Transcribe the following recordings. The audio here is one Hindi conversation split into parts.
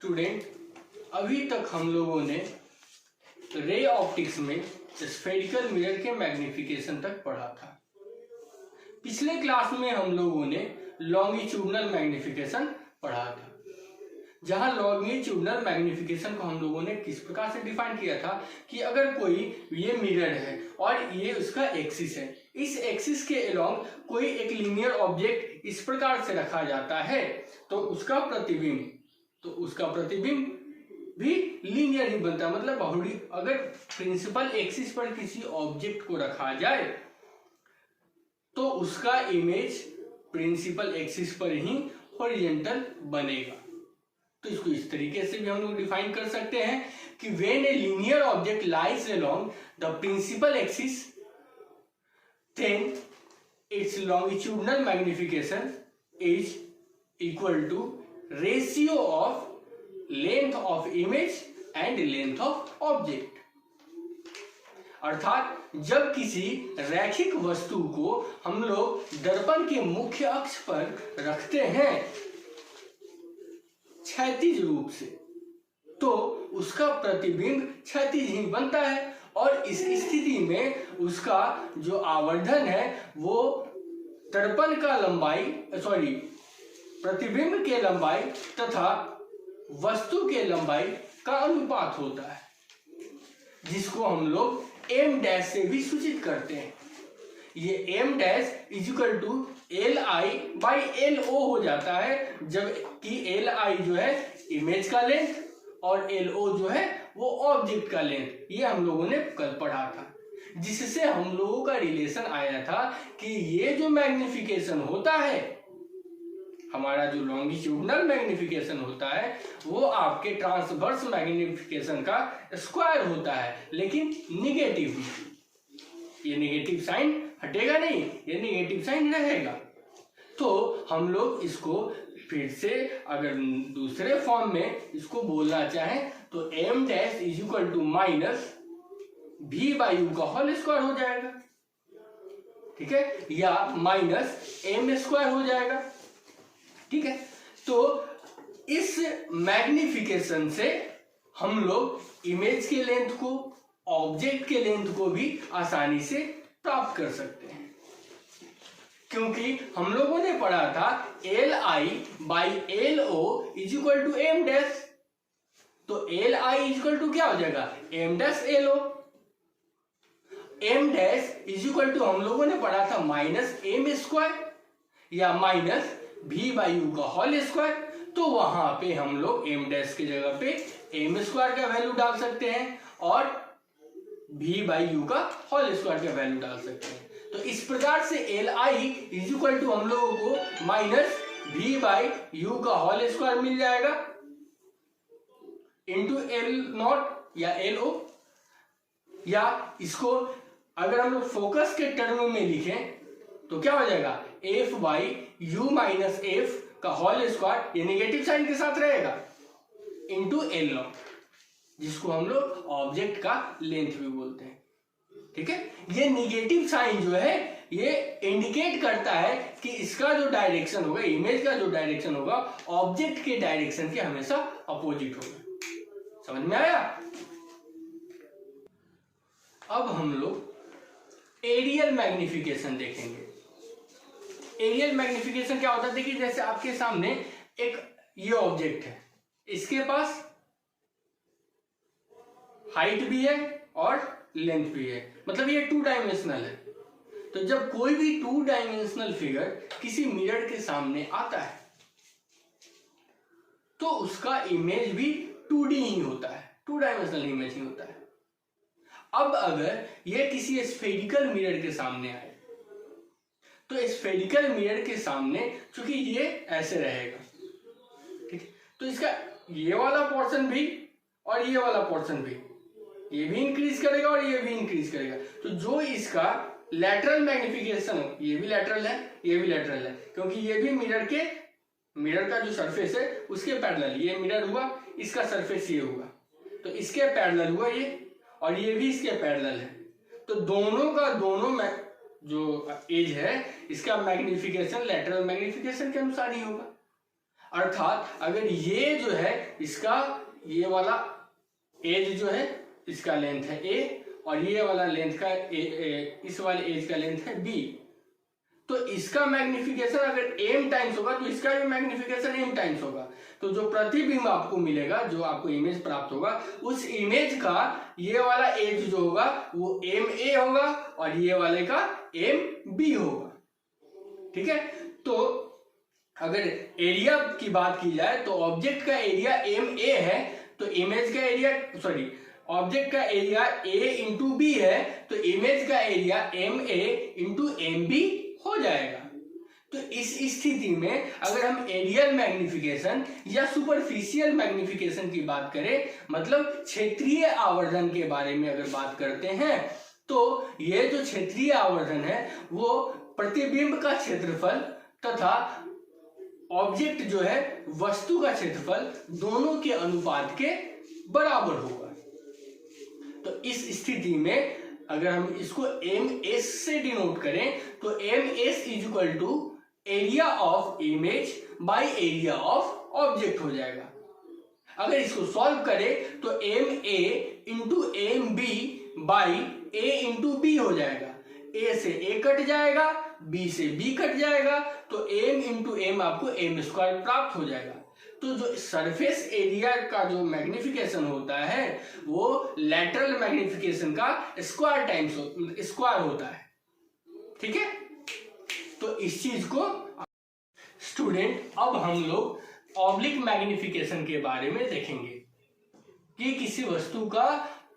स्टूडेंट, अभी तक हम लोगों ने रे ऑप्टिक्स में स्फेरिकल मिरर के मैग्निफिकेशन तक पढ़ा था। पिछले क्लास में हम लोगों ने लॉन्गिट्यूडनल मैग्निफिकेशन पढ़ा था, जहां लॉन्गिट्यूडनल मैग्निफिकेशन को हम लोगों ने किस प्रकार से डिफाइन किया था कि अगर कोई ये मिरर है और ये उसका एक्सिस है, इस एक्सिस के अलोंग कोई एक लीनियर ऑब्जेक्ट इस प्रकार से रखा जाता है तो उसका प्रतिबिंब भी लीनियर ही बनता है। मतलब अगर प्रिंसिपल एक्सिस पर किसी ऑब्जेक्ट को रखा जाए तो उसका इमेज प्रिंसिपल एक्सिस पर ही हॉरिजॉन्टल बनेगा। तो इसको इस तरीके से भी हम लोग डिफाइन कर सकते हैं कि when a linear object lies along the principal axis then its longitudinal magnification is equal to ratio of length of image and length of object. अर्थात जब किसी रैखिक वस्तु को हम लोग दर्पण के मुख्य अक्ष पर रखते हैं क्षैतिज रूप से, तो उसका प्रतिबिंब क्षैतिज ही बनता है और इस स्थिति में उसका जो आवर्धन है वो दर्पण का प्रतिबिंब के लंबाई तथा वस्तु के लंबाई का अनुपात होता है, जिसको हम लोग एम डैश से भी सूचित करते हैं। ये M dash equal to L I by L O हो जाता है, जबकि एल आई जो है इमेज का लेंथ और एल ओ जो है वो ऑब्जेक्ट का लेंथ। ये हम लोगों ने कल पढ़ा था, जिससे हम लोगों का रिलेशन आया था कि ये जो मैग्निफिकेशन होता है, हमारा जो लॉन्गिट्यूडनल मैग्निफिकेशन होता है वो आपके ट्रांसवर्स मैग्निफिकेशन का स्क्वायर होता है, लेकिन निगेटिव। ये निगेटिव साइन हटेगा नहीं, ये निगेटिव साइन रहेगा। तो हम लोग इसको फिर से अगर दूसरे फॉर्म में इसको बोलना चाहें तो M dash is equal to minus V by U का होल स्क्वायर हो जाएगा, ठीक है, या माइनस एम स्क्वायर हो जाएगा, ठीक है। तो इस मैग्निफिकेशन से हम लोग इमेज के लेंथ को, ऑब्जेक्ट के लेंथ को भी आसानी से प्राप्त कर सकते हैं, क्योंकि हम लोगों ने पढ़ा था L I by L O is equal to M dash. तो L I is equal to क्या हो जाएगा, M dash L O. M dash is equal to हम लोगों ने पढ़ा था माइनस एम स्क्वायर या माइनस भी बाई यू का होल स्क्वायर। तो वहां पे हम लोग एम डैश की जगह पे एम स्क्वायर का वैल्यू डाल सकते हैं और भी बाई यू का होल स्क्वायर का वैल्यू डाल सकते हैं। तो इस प्रकार से L I is equal to हम लोगों को माइनस भी बाई यू का होल स्क्वायर मिल जाएगा इंटू एल नॉट या एल ओ, या इसको अगर हम लोग फोकस के टर्म में लिखें तो क्या हो जाएगा, F by you minus F का होल स्क्वायर, ये नेगेटिव साइन के साथ रहेगा, इंटू एल नॉट, जिसको हम लोग ऑब्जेक्ट का लेंथ भी बोलते हैं, ठीक है। ये नेगेटिव साइन जो है ये इंडिकेट करता है कि इसका जो डायरेक्शन होगा, इमेज का जो डायरेक्शन होगा, ऑब्जेक्ट के डायरेक्शन के हमेशा अपोजिट होगा। समझ में आया? अब हम लोग एरियल मैग्निफिकेशन देखेंगे। एरियल मैग्निफिकेशन क्या होता है, देखिए जैसे आपके सामने एक ये ऑब्जेक्ट है, इसके पास हाइट भी है और लेंथ भी है, मतलब ये 2 डायमेंशनल है। तो जब कोई भी 2 डायमेंशनल फिगर किसी मिरर के सामने आता है तो उसका इमेज भी 2D ही होता है, 2 डायमेंशनल इमेज ही होता है। अब अगर ये किसी स्फेरिकल मिरर के सामने आए तो स्फेरिकल मिरर के सामने चूंकि ये ऐसे रहेगा, ठीक है, तो इसका ये वाला पोर्शन भी और ये वाला पोर्शन भी, ये भी इंक्रीज करेगा और ये भी इंक्रीज करेगा। तो जो इसका लैटरल मैग्निफिकेशन हो, ये भी लैटरल है, ये भी लैटरल है, क्योंकि ये भी मिरर का जो सरफेस है उसके पैरेलल, ये मिरर हुआ, इसका सरफेस ये हुआ, तो इसके पैरेलल हुआ ये, और ये भी इसके पैरेलल है। तो दोनों का दोनों जो एज है इसका मैग्निफिकेशन लैटरल मैग्निफिकेशन के अनुसार ही होगा। अर्थात अगर ये जो है इसका ये वाला एज जो है इसका लेंथ है a और ये वाला लेंथ का इस वाले एज का लेंथ है b, तो इसका मैग्निफिकेशन अगर m टाइम्स होगा तो इसका भी मैग्निफिकेशन m टाइम्स होगा। तो जो प्रतिबिंब आपको मिलेगा, जो आपको इमेज प्राप्त होगा, उस इमेज का ये वाला एज जो होगा वो ma होगा और ये वाले का mb होगा। ठीक है, तो अगर एरिया की बात की जाए तो ऑब्जेक्ट का एरिया ma है तो इमेज का एरिया ऑब्जेक्ट का एरिया a इंटू बी है तो इमेज का एरिया ma इंटू mb हो जाएगा। तो इस स्थिति में अगर हम एरियल मैग्निफिकेशन या सुपरफिशियल मैग्निफिकेशन की बात करें, मतलब क्षेत्रीय आवर्धन के बारे में अगर बात करते हैं, तो ये जो क्षेत्रीय आवर्धन है वो प्रतिबिंब का क्षेत्रफल तथा ऑब्जेक्ट जो है वस्तु का क्षेत्रफल दोनों के अनुपात के बराबर होगा। तो इस स्थिति में अगर हम इसको ms से डिनोट करें तो ms is equal to area of image by area of object हो जाएगा। अगर इसको सॉल्व करें तो ma into M B by a into B हो जाएगा। a से a कट जाएगा, b से b कट जाएगा, तो m इंटू एम आपको m स्क्वायर प्राप्त हो जाएगा। तो जो सरफेस एरिया का जो मैग्निफिकेशन होता है वो लैटरल मैग्निफिकेशन का स्क्वायर होता है। ठीक है, तो इस चीज को स्टूडेंट अब हम लोग ऑब्लिक मैग्निफिकेशन के बारे में देखेंगे कि किसी वस्तु का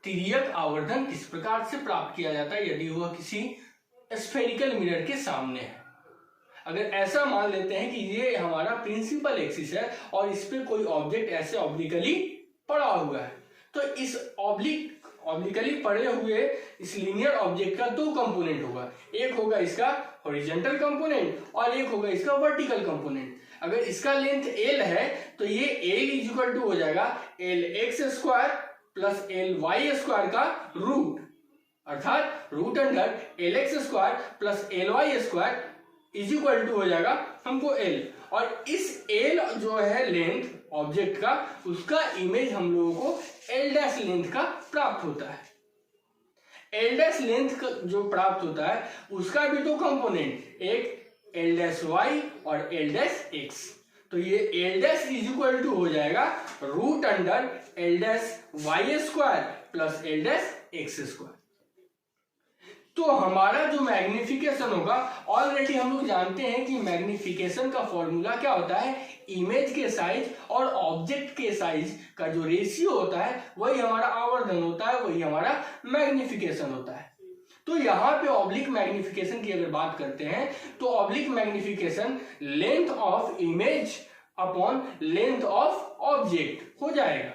तिर्यक आवर्धन किस प्रकार से प्राप्त किया जाता है यदि वह किसी स्फेरिकल मिरर के सामने है। अगर ऐसा मान लेते हैं कि ये हमारा प्रिंसिपल एक्सिस है और इस पे कोई ऑब्जेक्ट ऐसे ऑब्लिकली पड़ा हुआ है, तो इस ऑब्लिकली पड़े हुए इस लीनियर ऑब्जेक्ट का दो कंपोनेंट होगा, एक होगा इसका हॉरिजॉन्टल कंपोनेंट और एक होगा इसका वर्टिकल कंपोनेंट। अगर इसका लेंथ l है तो ये l इज इक्वल टू हो जाएगा lx square plus ly square का रूट, अर्थात root under lx square plus ly square is equal to हो जाएगा हमको l, और इस l जो है लेंथ ऑब्जेक्ट का, उसका इमेज हम लोगों को l डैश लेंथ का प्राप्त होता है। l डैश लेंथ जो प्राप्त होता है उसका भी दो कंपोनेंट, एक l डैश y और l डैश x। तो ये l dash is equal to हो जाएगा root under l dash y square plus l dash x square. तो हमारा जो मैग्निफिकेशन होगा, ऑलरेडी हम लोग जानते हैं कि मैग्निफिकेशन का फॉर्मूला क्या होता है, इमेज के साइज और ऑब्जेक्ट के साइज का जो रेशियो होता है वही हमारा आवर्धन होता है, वही हमारा मैग्निफिकेशन होता है। तो यहाँ पे ऑब्लिक मैग्निफिकेशन की अगर बात करते हैं तो oblique magnification length of image upon length of object हो जाएगा।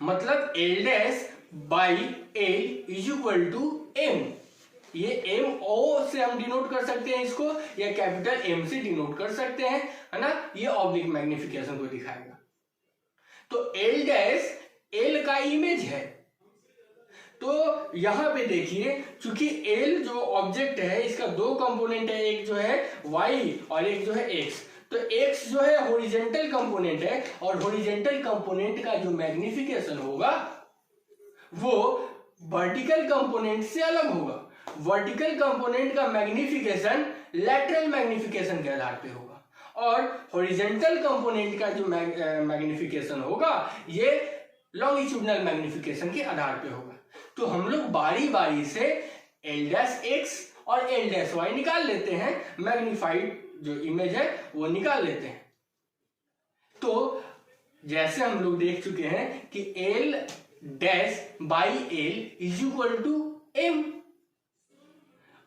मतलब l dash by l is equal to m। ये m o से हम डिनोट कर सकते हैं इसको, या कैपिटल M से डिनोट कर सकते हैं, है ना। ये ऑब्लिक मैग्निफिकेशन को दिखाएगा। तो l डैश l का इमेज है, तो यहां पे देखिए चूंकि l जो ऑब्जेक्ट है इसका दो कंपोनेंट है, एक जो है y और एक जो है x। तो x जो है हॉरिजॉन्टल कंपोनेंट है और हॉरिजॉन्टल कंपोनेंट का जो मैग्निफिकेशन होगा वो वर्टिकल कंपोनेंट से अलग होगा। वर्टिकल कंपोनेंट का मैग्निफिकेशन लैटरल मैग्निफिकेशन के आधार पे होगा और हॉरिजॉन्टल कंपोनेंट का जो मैग्निफिकेशन होगा ये लॉन्गिट्यूडनल मैग्निफिकेशन के आधार पे होगा। तो हम लोग बारी बारी से l डैश x और l डैश y निकाल लेते हैं, मैग्निफाइड जो इमेज है वो निकाल लेते हैं। तो जैसे हम लोग देख चुके हैं कि l dash by l is equal to m,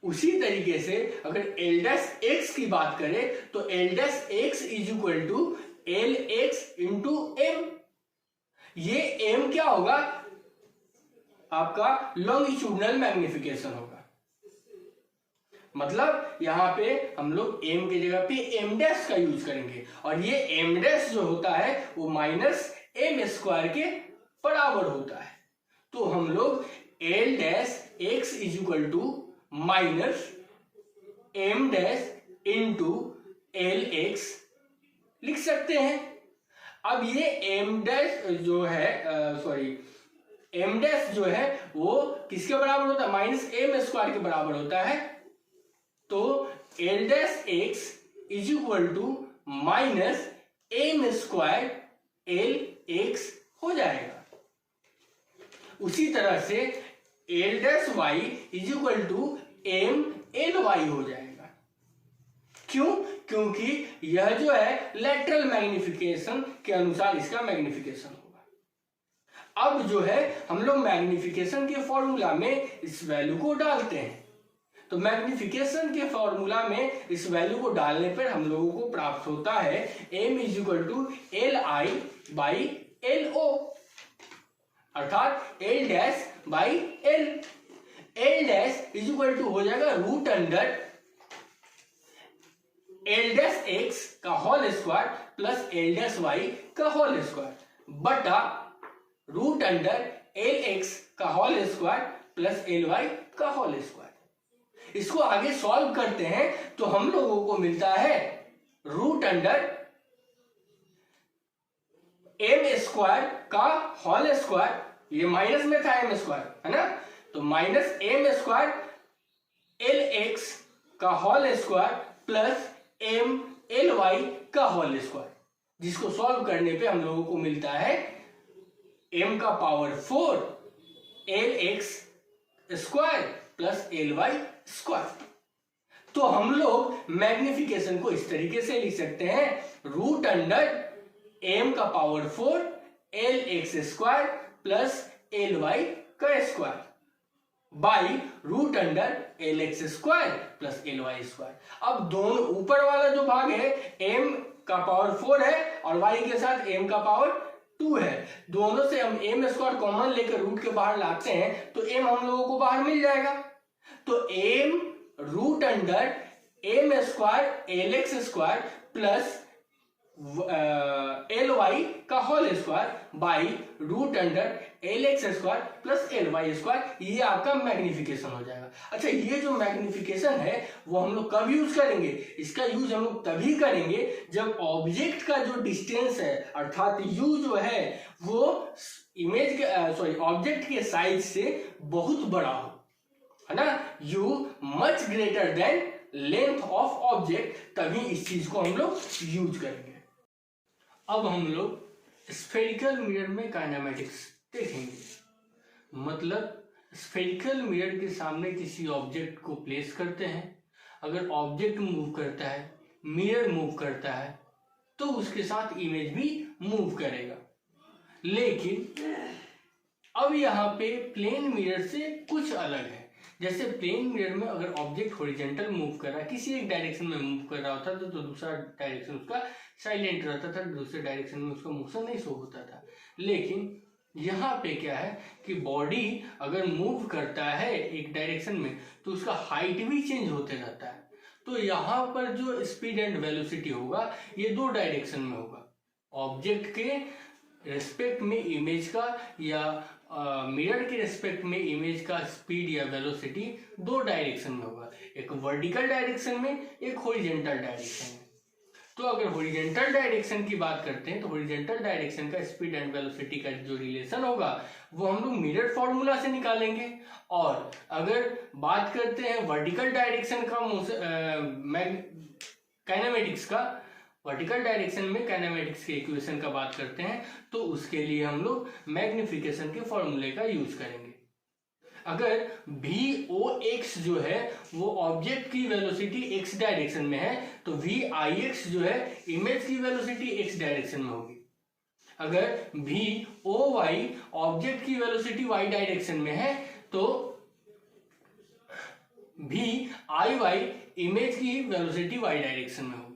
उसी तरीके से अगर l डैश x की बात करें तो l dash x is equal to lx into m। ये m क्या होगा, आपका लॉन्गिट्यूडनल मैग्निफिकेशन होगा। मतलब यहां पे हम लोग m की जगह पे m डैश का यूज करेंगे और ये m डैश जो होता है वो माइनस m स्क्वायर के बराबर होता है। तो हम लोग l dash x is equal to minus m dash into l x लिख सकते हैं। अब ये एम डैश जो है एम डैश जो है वो किसके बराबर होता है, माइनस एम स्क्वायर के बराबर होता है। तो L dash X is equal to minus M square L X हो जाएगा। उसी तरह से L dash Y is equal to M L Y हो जाएगा। क्यों? क्योंकि यह जो है लेटरल मैग्निफिकेशन के अनुसार इसका मैग्निफिकेशन होगा। अब जो है हम लोग मैग्निफिकेशन के फॉर्मूला में इस वैल्यू को डालते हैं। तो मैग्निफिकेशन के फॉर्मूला में इस वैल्यू को डालने पर हम लोगों को प्राप्त होता है m is equal to L I by L O, अर्थात L dash by L. L dash is equal to हो जाएगा root under L dash X का whole square plus L dash Y का होल स्क्वायर बटा रूट अंडर एल एक्स का whole square plus L Y का होल स्क्वायर। इसको आगे सॉल्व करते हैं तो हम लोगों को मिलता है रूट अंडर एम स्क्वायर का होल स्क्वायर, ये माइनस में था एम स्क्वायर है ना, तो minus M square L X का whole square plus M L Y का होल स्क्वायर, जिसको सॉल्व करने पे हम लोगों को मिलता है m का power 4 L X square plus L Y square. तो हम लोग मैग्निफिकेशन को इस तरीके से लिख सकते हैं रूट अंडर m का power 4 L X square plus L Y का square by root under L X square plus L Y square. अब दोनों ऊपर वाला जो भाग है m का पावर 4 है और y के साथ m का पावर 2 है, दोनों से हम m स्क्वायर कॉमन लेकर रूट के बाहर लाते हैं तो m हम लोगों को बाहर मिल जाएगा। तो m root under M square L X square plus L Y का whole square by root under L X square plus L Y square, ये आपका मैग्निफिकेशन हो जाएगा। अच्छा, ये जो मैग्निफिकेशन है वो हम लोग कब यूज करेंगे? इसका यूज हम लोग तभी करेंगे जब ऑब्जेक्ट का जो डिस्टेंस है अर्थात यू जो है वो इमेज के ऑब्जेक्ट के साइज से बहुत बड़ा हो, है ना, you much greater than length of object, तभी इस चीज को हम लोग यूज करेंगे। अब हम लोग स्फेरिकल मिरर में काइनेमेटिक्स देखेंगे। मतलब स्फेरिकल मिरर के सामने किसी ऑब्जेक्ट को प्लेस करते हैं, अगर ऑब्जेक्ट मूव करता है, मिरर मूव करता है तो उसके साथ इमेज भी मूव करेगा। लेकिन अब यहाँ पे प्लेन मिरर से कुछ अलग है। जैसे प्लेन मिरर में अगर ऑब्जेक्ट हॉरिजॉन्टल मूव कर रहा है, किसी एक डायरेक्शन में मूव कर रहा होता था तो दूसरा डायरेक्शन उसका साइलेंट रहता था, दूसरे डायरेक्शन में उसका मोशन नहीं शो होता था। लेकिन यहाँ पे क्या है कि बॉडी अगर मूव करता है एक डायरेक्शन में तो उसका हाइट भी चेंज होते रहता है। तो यहाँ पर जो स्पीड एंड वेलोसिटी होगा ये दो डायरेक्शन में होगा, ऑब्जेक्ट के रेस्पेक्ट में इमेज का या मिरर के रेस्पेक्ट में इमेज का स्पीड या वेलोसिटी दो डायरेक्शन में होगा, एक वर्टिकल डायरेक्शन में, एक हॉरिजॉन्टल डायरेक्शन में। तो अगर हॉरिजॉन्टल डायरेक्शन की बात करते हैं तो हॉरिजॉन्टल डायरेक्शन का स्पीड एंड वेलोसिटी का जो रिलेशन होगा वो हम लोग मिरर फॉर्मूला से निकालेंगे। और अगर बात करते हैं वर्टिकल डायरेक्शन का काइनेमेटिक्स का, वर्टिकल डायरेक्शन में काइनेमेटिक्स के इक्वेशन का बात करते हैं तो उसके लिए हम लोग मैग्निफिकेशन के फॉर्मूले का यूज करेंगे। अगर VOX जो है वो ऑब्जेक्ट की वेलोसिटी x डायरेक्शन में है तो VIX जो है इमेज की वेलोसिटी x डायरेक्शन में होगी। अगर VOY ऑब्जेक्ट की वेलोसिटी y डायरेक्शन में है तो VIY इमेज की वेलोसिटी y डायरेक्शन में होगी।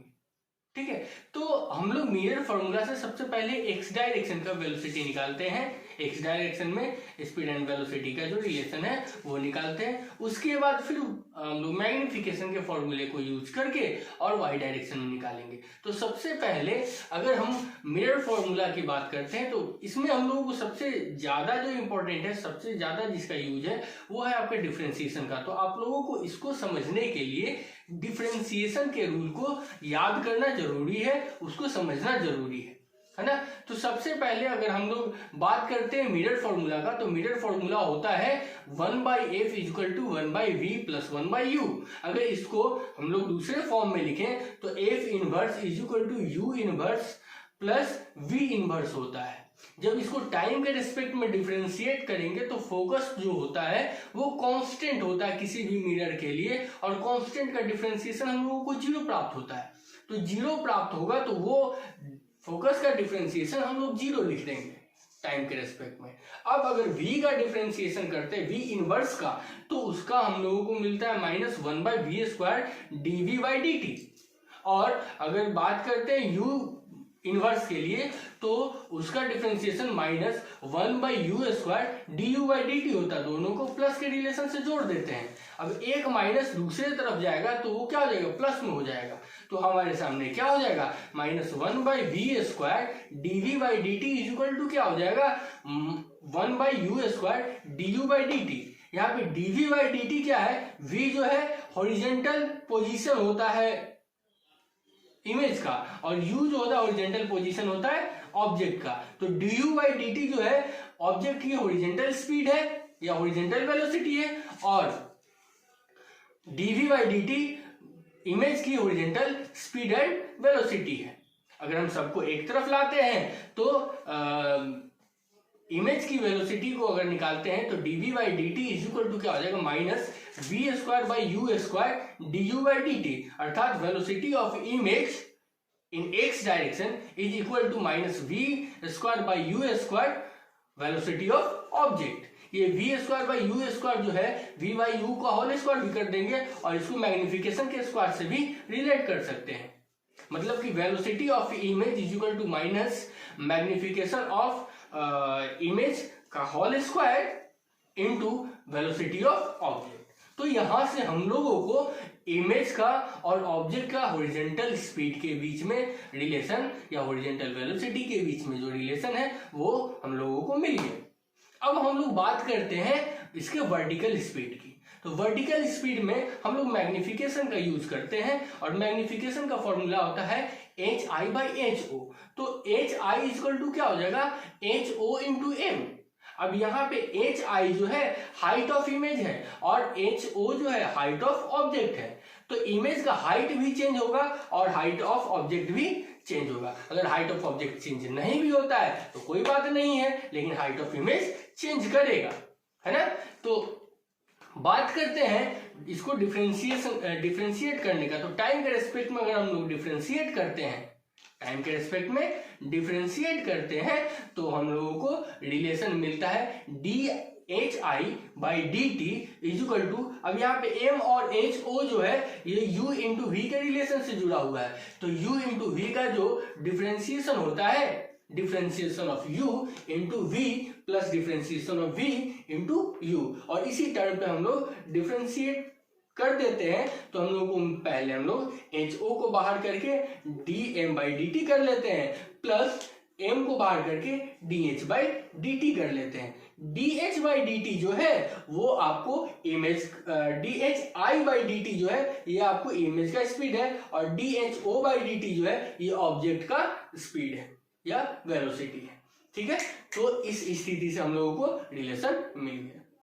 ठीक है, तो हम लोग मिरर फॉर्मूला से सबसे पहले x डायरेक्शन का वेलोसिटी निकालते हैं, x डायरेक्शन में स्पीड एंड वेलोसिटी का जो रिलेशन है वो निकालते हैं। उसके बाद फिर हम लोग मैग्निफिकेशन के फॉर्मूले को यूज करके और y डायरेक्शन में निकालेंगे। तो सबसे पहले अगर हम मिरर फॉर्मूला की बात करते हैं तो इसमें हम लोगों को सबसे ज्यादा जो इंपॉर्टेंट है, सबसे ज्यादा जिसका यूज है वो है आपका डिफरेंशिएशन का। तो आप लोगों को इसको समझने के लिए डिफरेंशिएशन के रूल को याद करना जरूरी है, उसको समझना जरूरी है ना। तो सबसे पहले अगर हम लोग बात करते हैं मिरर फॉर्मूला का, तो मिरर फॉर्मूला होता है 1/f equal to 1/v plus 1/u। अगर इसको हम लोग दूसरे फॉर्म में लिखें तो f inverse is equal to u inverse plus v inverse होता है। जब इसको टाइम के रिस्पेक्ट में डिफरेंशिएट करेंगे तो फोकस जो होता है वो कांस्टेंट होता है किसी भी मिरर के लिए, और कांस्टेंट का डिफरेंशिएशन हम लोगों को 0 प्राप्त होता है। तो 0 प्राप्त होगा तो वो फोकस का डिफरेंशिएशन हम लोग 0 लिख देंगे टाइम के रेस्पेक्ट में। अब अगर v का डिफरेंशिएशन करते हैं v इनवर्स का, तो उसका हम लोगों को मिलता है -1/v² dv/dt। और अगर बात करते हैं u इनवर्स के लिए तो उसका डिफरेंशिएशन -1/u² du/dt होता है। दोनों को प्लस के रिलेशन से जोड़ देते हैं। अब एक माइनस दूसरे तरफ जाएगा तो वो क्या हो जाएगा, प्लस में हो जाएगा। तो हमारे सामने क्या हो जाएगा, -1/v² dv/dt is equal to क्या हो जाएगा, 1/u² du/dt। यहाँ पे dv/dt क्या है, v जो है हॉरिजॉन्टल पोजीशन होता है इमेज का, और u जो होता है हॉरिजॉन्टल पोजीशन होता है ऑब्जेक्ट का। तो du/dt जो है ऑब्जेक्ट की हॉरिजॉन्टल स्पीड है या हॉरिजॉन्टल वेलोसिटी है, और dv/dt इमेज की हॉरिजॉन्टल स्पीड एंड वेलोसिटी है। अगर हम सबको एक तरफ लाते हैं तो इमेज की वेलोसिटी को अगर निकालते हैं तो dv/dt इज इक्वल टू क्या हो जाएगा, -v² du/dt, अर्थात velocity of image in x direction is equal to -v² velocity of object. ये v² जो है v/u का होल स्क्वायर भी कर देंगे और इसको मैग्निफिकेशन के स्क्वायर से भी रिलेट कर सकते हैं। मतलब कि velocity of image is equal to minus magnification of image का whole square into velocity of object. तो यहां से हम लोगों को इमेज का और ऑब्जेक्ट का हॉरिजॉन्टल स्पीड के बीच में रिलेशन या हॉरिजॉन्टल वेलोसिटी के बीच में जो रिलेशन है वो हम लोगों को मिल गया। अब हम लोग बात करते हैं इसके वर्टिकल स्पीड की। तो वर्टिकल स्पीड में हम लोग मैग्निफिकेशन का यूज करते हैं, और मैग्निफिकेशन का फॉर्मूला होता है hi/ho। तो hi इक्वल टू क्या हो जाएगा, ho इंटू m। अब यहाँ पे hi जो है हाइट ऑफ इमेज है और ho जो है हाइट ऑफ ऑब्जेक्ट है। तो इमेज का हाइट भी चेंज होगा और हाइट ऑफ ऑब्जेक्ट भी चेंज होगा। अगर हाइट ऑफ ऑब्जेक्ट चेंज नहीं भी होता है तो कोई बात नहीं है, लेकिन हाइट ऑफ इमेज चेंज करेगा, है ना। तो बात करते हैं इसको डिफरेंशिएट करने का। तो टाइम के रेस्पेक्ट में अगर हम लोग डिफरेंशिएट करते हैं, टाइम के रेस्पेक्ट में डिफरेंशिएट करते हैं तो हम लोगों को रिलेशन मिलता है dhi/dt इज इक्वल टू, अब यहाँ पे m और ho जो है ये u इंटू v के रिलेशन से जुड़ा हुआ है। तो u इंटू v का जो डिफरेंशिएशन होता है, differentiation of u into v plus differentiation of v into u, और इसी टर्म पे हम लोग डिफरेंशिएट कर देते हैं। तो हम लोग को पहले हम लोग ho को बाहर करके dm/dt कर लेते हैं, प्लस m को बाहर करके dh/dt कर लेते हैं। dh/dt जो है वो आपको इमेज, dhi/dt जो है ये आपको इमेज का स्पीड है, और dho/dt जो है ये ऑब्जेक्ट का स्पीड है या वेलोसिटी है। ठीक है, तो इस स्थिति से हम लोगों को रिलेशन मिल गया।